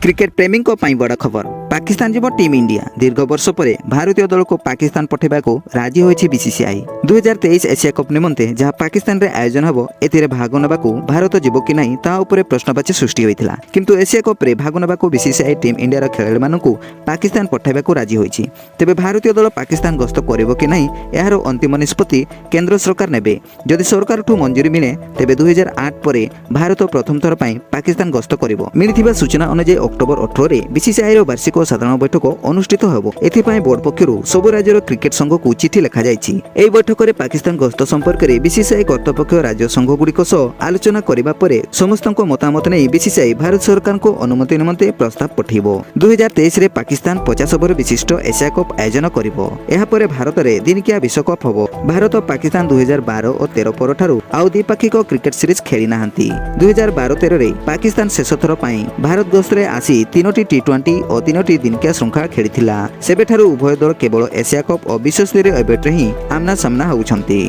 Cricket प्रेमी बड़ खबर पाकिस्तान जीव टीम इंडिया दीर्घ वर्ष पर भारतीय दल को पाकिस्तान पठाइबा राजी होइछि बीसीसीआई 2023 एशिया कप निमंते जहां पाकिस्तान रे आयोजन हबो एतिरे भाग नबाकू भारत जीव कि नहीं ता उपरे प्रश्नवाची सृष्टि होइथिला किंतु एशिया कप रे भाग नबाकू बीसीसीआई टीम इंडिया रा खेलाड़ी मानकू पाकिस्तान पठाइबा राजी होइछि। तेबे भारतीय दल पाकिस्तान गस्त करिवो कि नहीं यार अंतिम निष्पत्ति केंद्र सरकार नेबे। जदि सरकार ठू मंजूरी मिले तेबे 2008 पर भारत प्रथम थर पई पाकिस्तान गस्त करिवो। मिलिथिबा सूचना अनुसार अक्टोबर 18 रे बीसीसीआई रो वार्षिक साधारण बैठक अनुष्ठित होबो। एथिपाई बोर्ड पक्षरु सबु राज्यर क्रिकेट संघ को चिठी लिखा जायछि। एही बैठक रे पाकिस्तान गस्त संपर्क रे बीसीसीआई कर्तृपक्ष राज्य संघ गुड़िक सह आलोचना करिबा परे समस्तक मतामत नै बीसीसीआई भारत सरकार को अनुमति निमंते प्रस्ताव पठेइबो। 2023 रे पाकिस्तान 50 ओवर विशिष्ट एशिया कप आयोजन करिवो। एहा परे भारत रे दिनकिया विश्वकप होबो। भारत पाकिस्तान 2012 और 13 पर ठारू आउ द्विपाक्षिक क्रिकेट सीरीज खेली नाहंती। 2012-13 रे पाकिस्तान शेष थर पई भारत गस्त रे आसी 3टी टी20 और 3टी दिनकिया श्रृंखला खेलिथिला। सेबेठारू उभय दल केवल एशिया कप और विश्व स्तरीय इवेंट रे ही आमना सामना होउछंती।